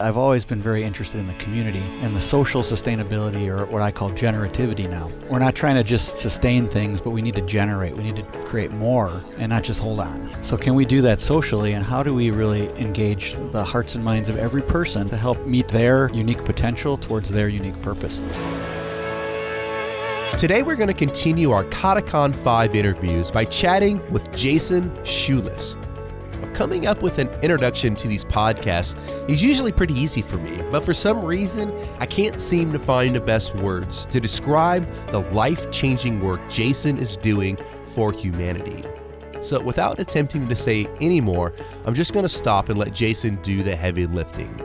I've always been very interested in the community and the social sustainability, or what I call generativity now. We're not trying to just sustain things, but we need to generate. We need to create more and not just hold on. So can we do that socially, and how do we really engage the hearts and minds of every person to help meet their unique potential towards their unique purpose? Today we're going to continue our Katacon 5 interviews by chatting with Jason Schulist. Coming up with an introduction to these podcasts is usually pretty easy for me, but for some reason, I can't seem to find the best words to describe the life-changing work Jason is doing for humanity. So without attempting to say any more, I'm just going to stop and let Jason do the heavy lifting.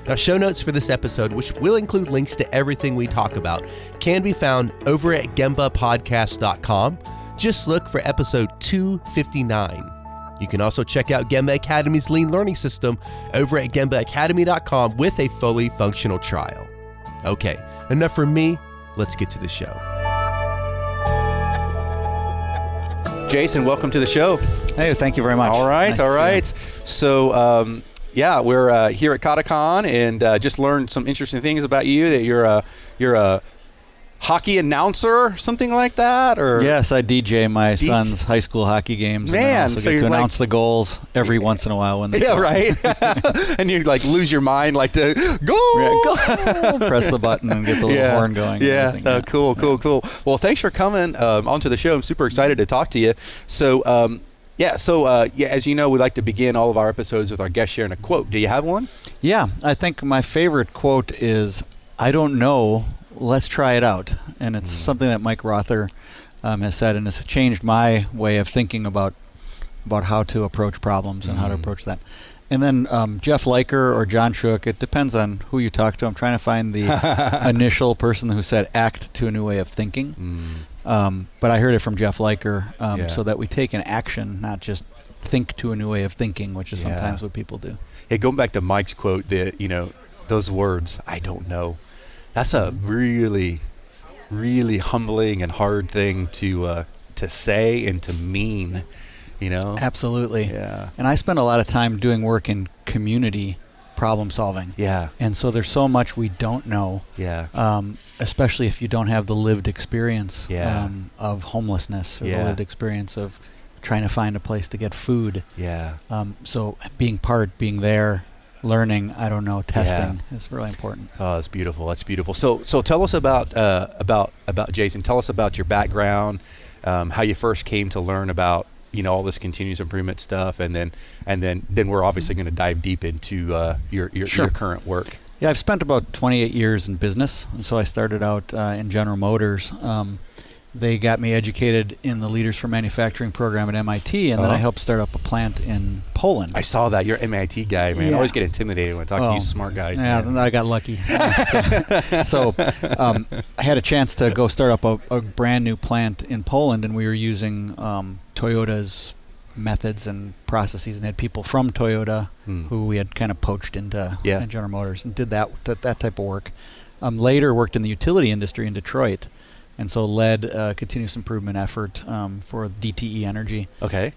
Now, show notes for this episode, which will include links to everything we talk about, can be found over at gembapodcast.com. Just look for episode 259. You can also check out Gemba Academy's Lean Learning System over at gembaacademy.com with a fully functional trial. Okay, enough from me. Let's get to the show. Jason, welcome to the show. Hey, thank you very much. All right, Nice all to right. see you. So, we're here at Katacon and just learned some interesting things about you. That you're a hockey announcer or something like that, or Yes, I DJ my son's high school hockey games. Man, and then also so get to you're announce the goals every once in a while when they yeah, right. And you like lose your mind, like to go, press the button and get the little horn going. Yeah, and everything. Cool. Well, thanks for coming onto the show. I'm super excited to talk to you. So, as you know, we like to begin all of our episodes with our guest sharing a quote. Do you have one? Yeah, I think my favorite quote is, "I don't know, let's try it out." And it's something that Mike Rother has said, and it's changed my way of thinking about how to approach problems and how to approach that. And then Jeff Liker or John Shook, it depends on who you talk to. I'm trying to find the initial person who said act to a new way of thinking. But I heard it from Jeff Liker, so that we take an action, not just think to a new way of thinking, which is sometimes what people do. Hey, going back to Mike's quote, those words, "I don't know." That's a really, really humbling and hard thing to say and to mean, Absolutely. Yeah. And I spend a lot of time doing work in community problem solving. Yeah. And so there's so much we don't know. Yeah. Especially if you don't have the lived experience Yeah. of homelessness, or Yeah. the lived experience of trying to find a place to get food. Yeah. So being there, learning, I don't know, testing is really important. Oh, that's beautiful. That's beautiful. So tell us about Jason. Tell us about your background, how you first came to learn about all this continuous improvement stuff, and then we're obviously going to dive deep into your current work. Yeah, I've spent about 28 years in business, and so I started out in General Motors. They got me educated in the Leaders for Manufacturing program at MIT, and then I helped start up a plant in Poland. I saw that. You're an MIT guy, man. I always get intimidated when I talk to you smart guys. Yeah, I got lucky. So I had a chance to go start up a brand new plant in Poland, and we were using Toyota's methods and processes, and had people from Toyota who we had kind of poached into General Motors, and did that type of work. Later worked in the utility industry in Detroit, and so led a continuous improvement effort for DTE Energy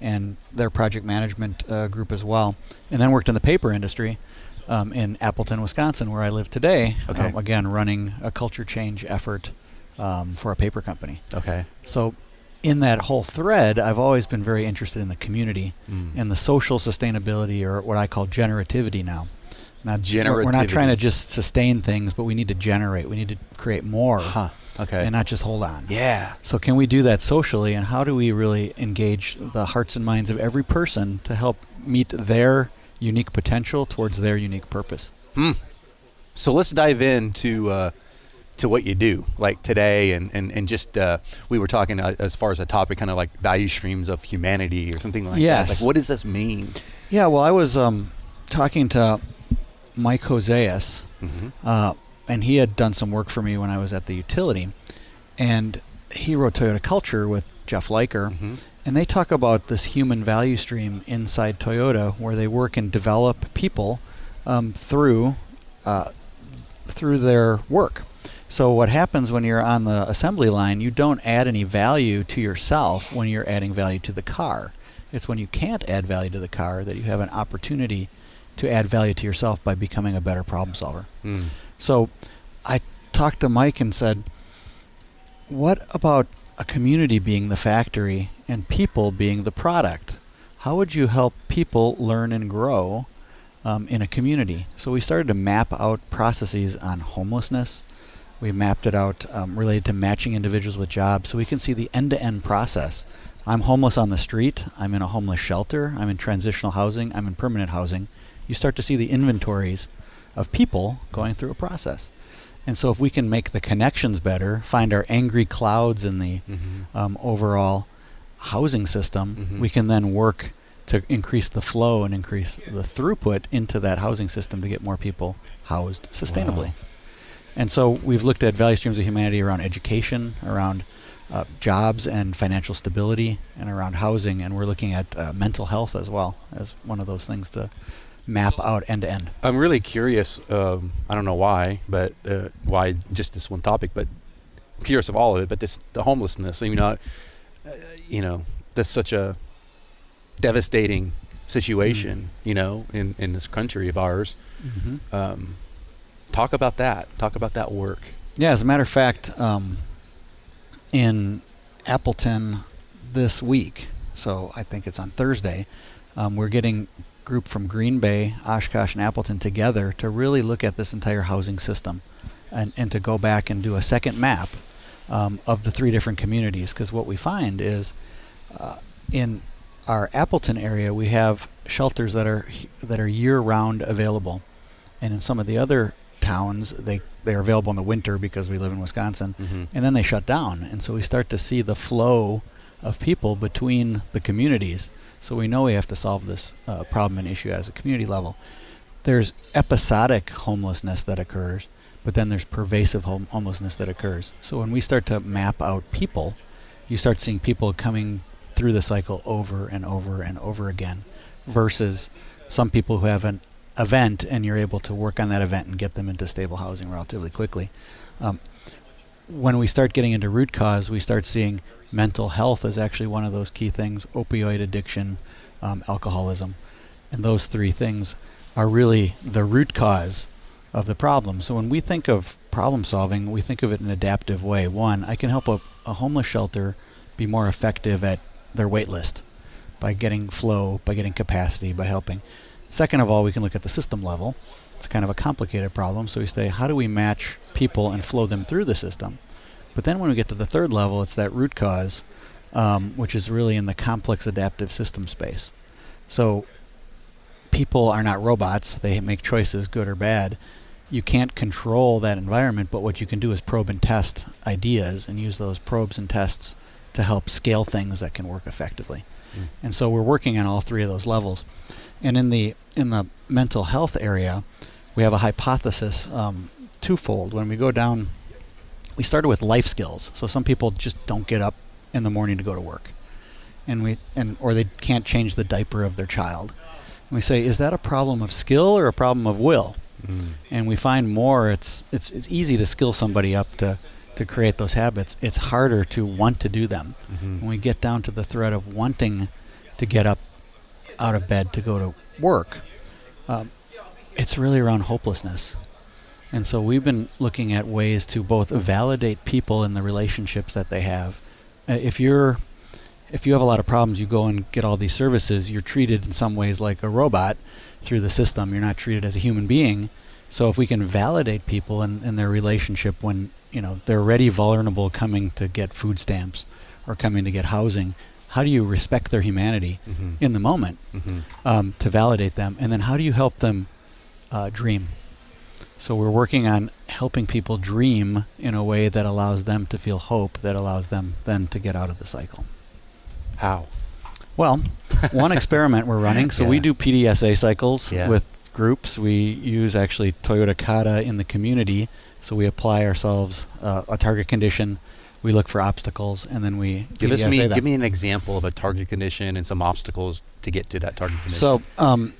and their project management group as well. And then worked in the paper industry in Appleton, Wisconsin, where I live today, again running a culture change effort for a paper company. So in that whole thread, I've always been very interested in the community and the social sustainability, or what I call generativity now. We're not trying to just sustain things, but we need to generate. We need to create more. And not just hold on. Yeah. So can we do that socially, and how do we really engage the hearts and minds of every person to help meet their unique potential towards their unique purpose? So let's dive into to what you do, like today, and just we were talking as far as a topic, kind of like value streams of humanity or something like that. Like, what does this mean? Yeah, well, I was talking to Mike Hoseas, and he had done some work for me when I was at the utility, and he wrote Toyota Culture with Jeff Liker, and they talk about this human value stream inside Toyota, where they work and develop people through their work. So what happens when you're on the assembly line, you don't add any value to yourself when you're adding value to the car. It's when you can't add value to the car that you have an opportunity to add value to yourself by becoming a better problem solver. Mm. So I talked to Mike and said, what about a community being the factory and people being the product? How would you help people learn and grow in a community? So we started to map out processes on homelessness. We mapped it out related to matching individuals with jobs, so we can see the end-to-end process. I'm homeless on the street. I'm in a homeless shelter. I'm in transitional housing. I'm in permanent housing. You start to see the inventories of people going through a process. And so if we can make the connections better, find our angry clouds in the overall housing system, we can then work to increase the flow and increase the throughput into that housing system to get more people housed sustainably. Wow. And so we've looked at value streams of humanity around education, around jobs and financial stability, and around housing, and we're looking at mental health as well as one of those things to map out end to end. I'm really curious. I don't know why, but why just this one topic, but I'm curious of all of it. But the homelessness. That's such a devastating situation. In this country of ours. Talk about that. Talk about that work. Yeah, as a matter of fact, in Appleton this week, so I think it's on Thursday, we're getting group from Green Bay, Oshkosh, and Appleton together to really look at this entire housing system and to go back and do a second map of the 3 different communities. Because what we find is in our Appleton area, we have shelters that are year-round available. And in some of the other towns, they are available in the winter because we live in Wisconsin, and then they shut down. And so we start to see the flow of people between the communities. So we know we have to solve this problem and issue as a community level. There's episodic homelessness that occurs, but then there's pervasive homelessness that occurs. So when we start to map out people, you start seeing people coming through the cycle over and over and over again, versus some people who have an event and you're able to work on that event and get them into stable housing relatively quickly. When we start getting into root cause, we start seeing mental health is actually one of those key things: opioid addiction, alcoholism. And those 3 things are really the root cause of the problem. So when we think of problem solving, we think of it in an adaptive way. One, I can help a homeless shelter be more effective at their wait list by getting flow, by getting capacity, by helping. Second of all, we can look at the system level. It's kind of a complicated problem, so we say, how do we match people and flow them through the system? But then when we get to the 3rd level, it's that root cause, which is really in the complex adaptive system space. So people are not robots. They make choices, good or bad. You can't control that environment, but what you can do is probe and test ideas and use those probes and tests to help scale things that can work effectively. And so we're working on all 3 of those levels. And in the mental health area, we have a hypothesis twofold. When we go down, we started with life skills. So some people just don't get up in the morning to go to work, or they can't change the diaper of their child. And we say, is that a problem of skill or a problem of will? And we find more. It's easy to skill somebody up to create those habits. It's harder to want to do them. When we get down to the thread of wanting to get up out of bed to go to work, it's really around hopelessness. And so we've been looking at ways to both validate people in the relationships that they have. If you have a lot of problems, you go and get all these services, you're treated in some ways like a robot through the system. You're not treated as a human being. So if we can validate people in their relationship when they're already vulnerable coming to get food stamps or coming to get housing, how do you respect their humanity in the moment to validate them? And then how do you help them dream? So we're working on helping people dream in a way that allows them to feel hope, that allows them then to get out of the cycle. How? Well, one experiment we're running. So we do PDSA cycles with groups. We use actually Toyota Kata in the community. So we apply ourselves a target condition. We look for obstacles, and then we give me an example of a target condition and some obstacles to get to that target condition. So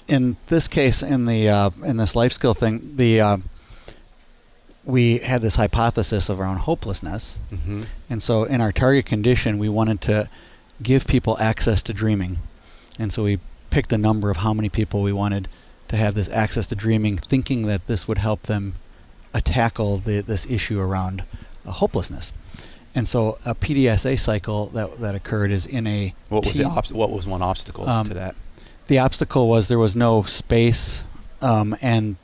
in this case, in this life skill thing, we had this hypothesis around hopelessness, and so in our target condition, we wanted to give people access to dreaming, and so we picked a number of how many people we wanted to have this access to dreaming, thinking that this would help them tackle this issue around hopelessness. And so a PDSA cycle that occurred is in a what was one obstacle to that? The obstacle was there was no space, and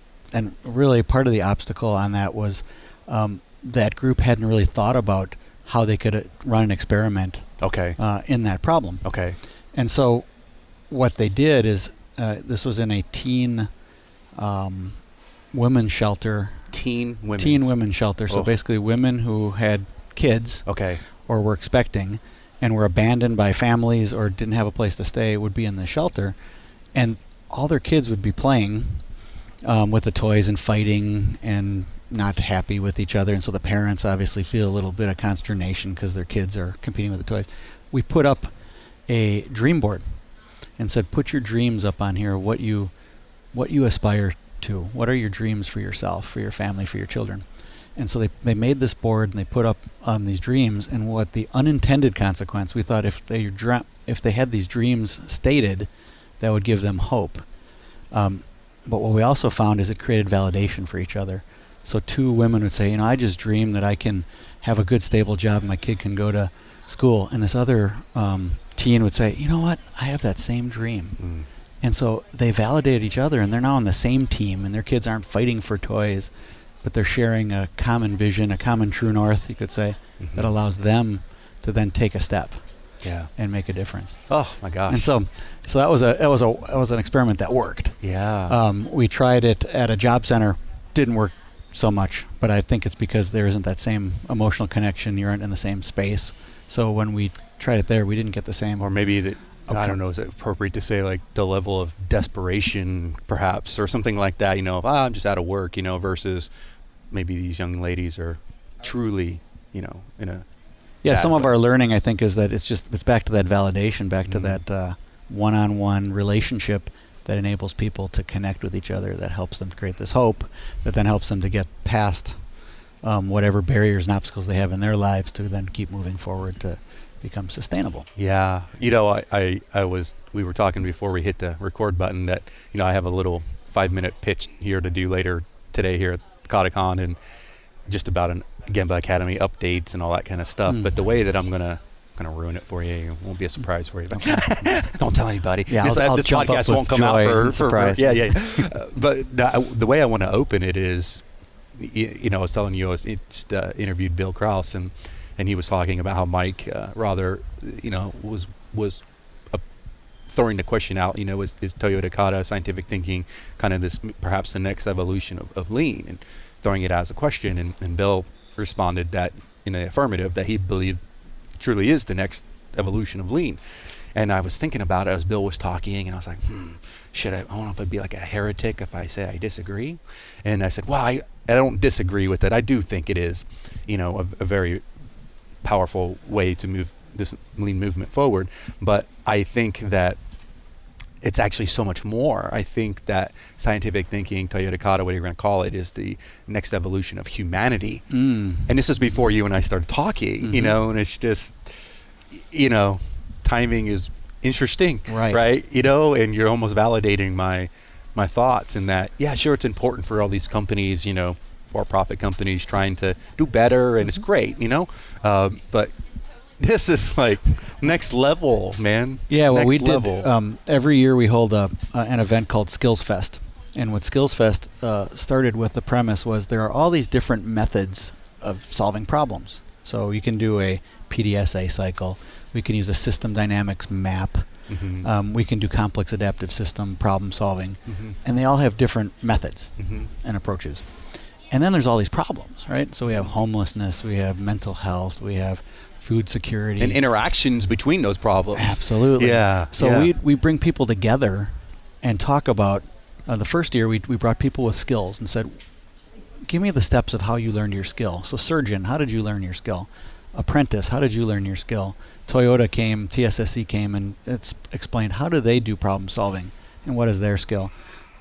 really part of the obstacle on that was that group hadn't really thought about how they could run an experiment in that problem. Okay. And so what they did is this was in a teen women's shelter. Teen women's shelter. So basically women who had kids or were expecting and were abandoned by families or didn't have a place to stay would be in the shelter, and all their kids would be playing with the toys and fighting and not happy with each other, and so the parents obviously feel a little bit of consternation because their kids are competing with the toys. We put up a dream board and said, put your dreams up on here, what you aspire to. What are your dreams for yourself, for your family, for your children? And so they made this board and they put up these dreams, and what the unintended consequence, we thought if they had these dreams stated, that would give them hope. But what we also found is it created validation for each other. So two women would say, I just dream that I can have a good stable job and my kid can go to school. And this other teen would say, you know what, I have that same dream. And so they validate each other, and they're now on the same team, and their kids aren't fighting for toys, but they're sharing a common vision, a common true north, you could say, that allows them to then take a step and make a difference. Oh my gosh. And so that was an experiment that worked. Yeah. We tried it at a job center, didn't work so much, but I think it's because there isn't that same emotional connection. You aren't in the same space. So when we tried it there, we didn't get the same. Or maybe that, I don't know, is it appropriate to say like the level of desperation perhaps, or something like that, if I'm just out of work, versus maybe these young ladies are truly, in a... Yeah, some of our learning, I think, is that it's back to that validation, back to that one-on-one relationship that enables people to connect with each other, that helps them create this hope, that then helps them to get past whatever barriers and obstacles they have in their lives to then keep moving forward to become sustainable. Yeah. We were talking before we hit the record button that, I have a little 5-minute pitch here to do later today here at Catacon, and just about Gemba Academy updates and all that kind of stuff. But the way that I'm gonna ruin it for you, it won't be a surprise for you. But don't tell anybody. Yeah, I'll this jump podcast up won't with come out for surprise. Yeah. But the way I want to open it is, I was telling you, I just interviewed Bill Krause, and he was talking about how Mike was throwing the question out, is Toyota Kata scientific thinking kind of this perhaps the next evolution of lean, and throwing it as a question, and Bill responded that in the affirmative, that he believed truly is the next evolution of lean. And I was thinking about it as Bill was talking, and I was like, I don't know if I'd be like a heretic if I say I disagree. And I said, well, I don't disagree with it. I do think it is, a very powerful way to move this lean movement forward. But I think that it's actually so much more. I think that scientific thinking, Toyota Kata, whatever you're going to call it, is the next evolution of humanity. And this is before you and I started talking, and it's just, timing is interesting, right? And you're almost validating my thoughts in that, yeah, sure, it's important for all these companies, for-profit companies trying to do better, and it's great, but this is like next level, man. Yeah, well, next we level. did. Every year we hold an event called Skillsfest, and what Skillsfest started with the premise was there are all these different methods of solving problems. So you can do a PDSA cycle. We can use a system dynamics map. We can do complex adaptive system problem solving, and they all have different methods and approaches. And then there's all these problems, right? So we have homelessness, we have mental health, we have food security. And interactions between those problems. Absolutely. Yeah. So we bring people together and talk about, the first year we brought people with skills and said, give me the steps of how you learned your skill. So surgeon, how did you learn your skill? Apprentice, how did you learn your skill? Toyota came, TSSC came, and it's explained how do they do problem solving and what is their skill.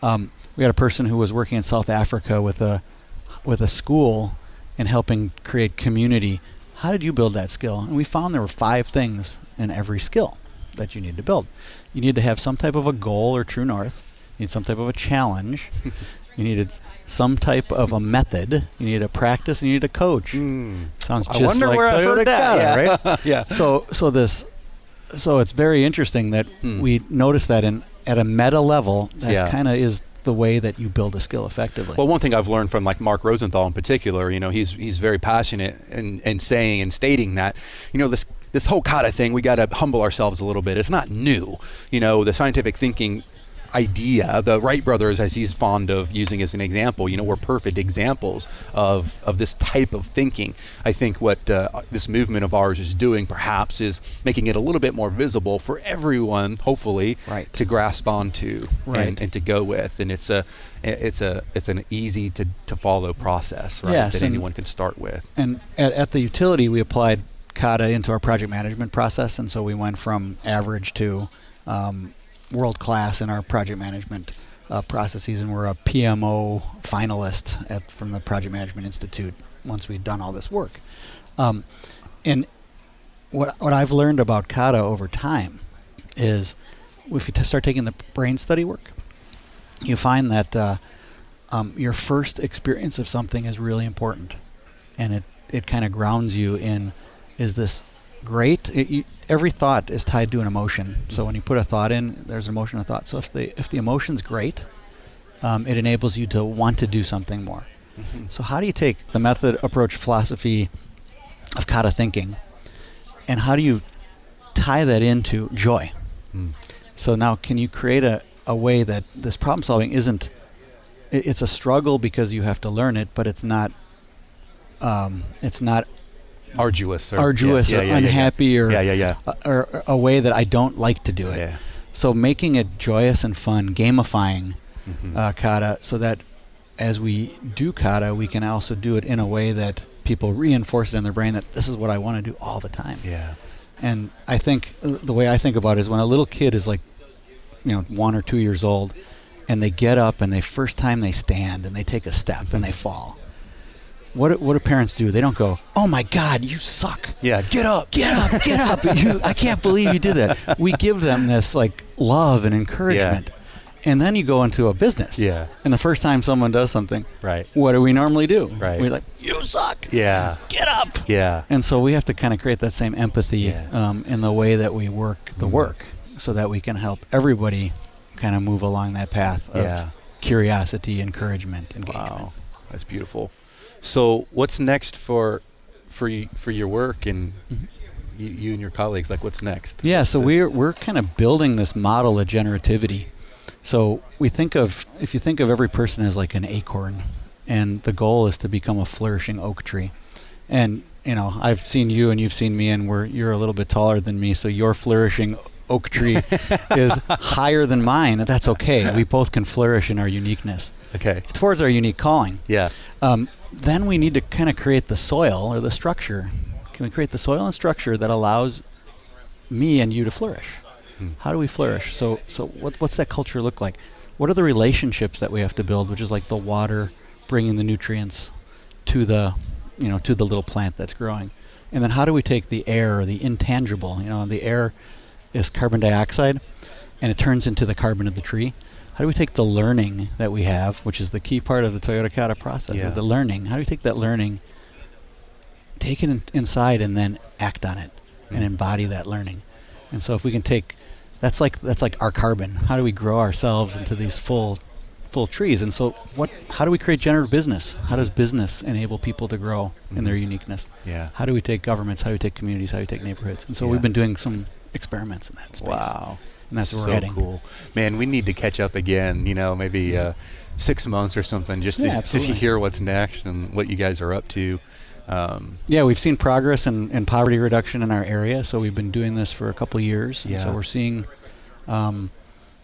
We had a person who was working in South Africa with a school and helping create community. How did you build that skill? And we found there were 5 things in every skill that you need to build. You need to have some type of a goal or true north. You need some type of a challenge. You needed some type of a method. You needed a practice. And you needed a coach. Sounds just I wonder like where Toyota I heard that. Kata, right? Yeah. So it's very interesting that we notice that at a meta level, that kind of is the way that you build a skill effectively. Well, one thing I've learned from like Mark Rosenthal in particular, he's very passionate in saying and stating that, this whole kata thing, we got to humble ourselves a little bit. It's not new. The scientific thinking idea, the Wright brothers, as he's fond of using as an example, were perfect examples of this type of thinking. I think what this movement of ours is doing perhaps is making it a little bit more visible for everyone, hopefully, to grasp onto and to go with. And it's an easy to follow process, right? Yes, that anyone can start with. And at the utility, we applied kata into our project management process, and so we went from average to world class in our project management processes, and we're a PMO finalist from the Project Management Institute once we'd done all this work. And what I've learned about kata over time is, if you start taking the brain study work, you find that your first experience of something is really important, and it kind of grounds you in, is this great? Every thought is tied to an emotion. So when you put a thought in, there's an emotion, a thought. So if the emotion's great, it enables you to want to do something more. So how do you take the method, approach, philosophy of kata thinking, and how do you tie that into joy? So now, can you create a way that this problem solving isn't, it's a struggle because you have to learn it, but it's not arduous or unhappy or a way that I don't like to do it. So making it joyous and fun, gamifying kata, so that as we do kata, we can also do it in a way that people reinforce it in their brain that this is what I want to do all the time. And I think the way I think about it is, when a little kid is 1 or 2 years old, and they get up and first time they stand and they take a step and they fall. What do parents do? They don't go, "Oh my God, you suck." Get up. I can't believe you did that. We give them this love and encouragement. And then you go into a business. And the first time someone does something, what do we normally do? We're like, "You suck. Get up." And so we have to kind of create that same empathy in the way that we work the work, so that we can help everybody kind of move along that path of curiosity, encouragement, engagement. Wow, that's beautiful. So what's next for your work and you and your colleagues? What's next? Yeah, so we're kind of building this model of generativity. So if you think of every person as like an acorn, and the goal is to become a flourishing oak tree. And I've seen you and you've seen me, and you're a little bit taller than me, so your flourishing oak tree is higher than mine, and that's okay. We both can flourish in our uniqueness. Okay. Towards our unique calling. Then we need to kind of create the soil or the structure. Can we create the soil and structure that allows me and you to flourish? How do we flourish? So what's that culture look like? What are the relationships that we have to build, which is like the water bringing the nutrients to the little plant that's growing? And then how do we take the air, or the intangible, the air is carbon dioxide, and it turns into the carbon of the tree. How do we take the learning that we have, which is the key part of the Toyota Kata process, is the learning. How do we take that learning, take it inside, and then act on it and embody that learning? And so if we can take, that's like our carbon. How do we grow ourselves into these full trees? And so how do we create generative business? How does business enable people to grow in their uniqueness? How do we take governments? How do we take communities? How do we take neighborhoods? And so we've been doing some experiments in that space. Wow. And that's where we're heading. So cool. Man, we need to catch up again, maybe 6 months or something, just to hear what's next and what you guys are up to. We've seen progress in poverty reduction in our area, so we've been doing this for a couple of years. And so we're seeing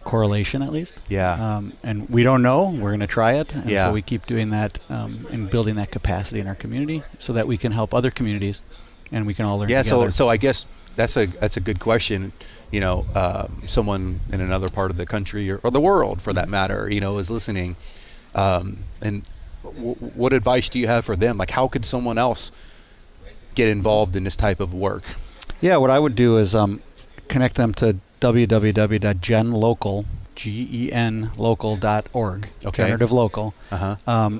correlation, at least. And we don't know. We're going to try it. And so we keep doing that and building that capacity in our community so that we can help other communities and we can all learn together. So I guess that's a good question. Someone in another part of the country or the world, for that matter, is listening. And what advice do you have for them? Like, how could someone else get involved in this type of work? Yeah, what I would do is connect them to www.genlocal, genlocal.org. Okay. Generative Local. Uh-huh.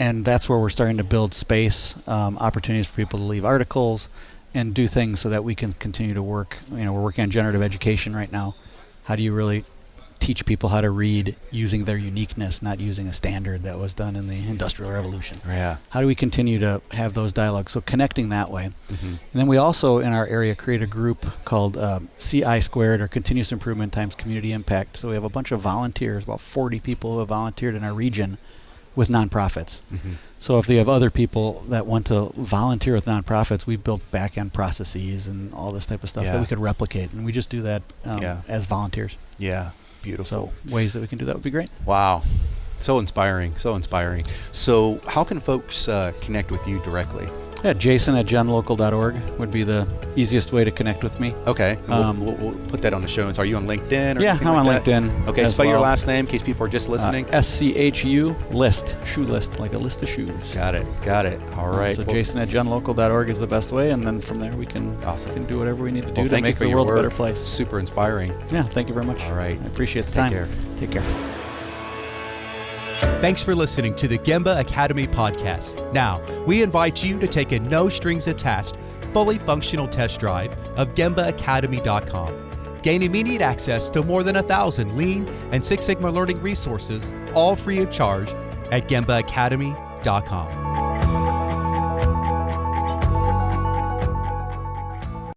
And that's where we're starting to build space, opportunities for people to leave articles and do things so that we can continue to work. We're working on generative education right now. How do you really teach people how to read using their uniqueness, not using a standard that was done in the Industrial Revolution? Yeah. How do we continue to have those dialogues? So connecting that way. Mm-hmm. And then we also, in our area, create a group called CI Squared, or Continuous Improvement times Community Impact. So we have a bunch of volunteers, about 40 people who have volunteered in our region with nonprofits. Mm-hmm. So if they have other people that want to volunteer with nonprofits, we've built back-end processes and all this type of stuff that we could replicate. And we just do that as volunteers. Yeah. Beautiful. So ways that we can do that would be great. Wow. So inspiring. So inspiring. So how can folks connect with you directly? Yeah, Jason at genlocal.org would be the easiest way to connect with me. Okay. We'll put that on the show notes. Are you on LinkedIn? Or yeah, I'm on like LinkedIn. Okay, spell your last name in case people are just listening. SCHU list, shoe list, like a list of shoes. Got it. All right. So Jason at genlocal.org is the best way, and then from there we can do whatever we need to do to make the world a better place. Super inspiring. Yeah, thank you very much. All right. I appreciate the time. Take care. Thanks for listening to the Gemba Academy podcast. Now, we invite you to take a no-strings-attached, fully functional test drive of GembaAcademy.com. Gain immediate access to more than 1,000 Lean and Six Sigma learning resources, all free of charge, at GembaAcademy.com.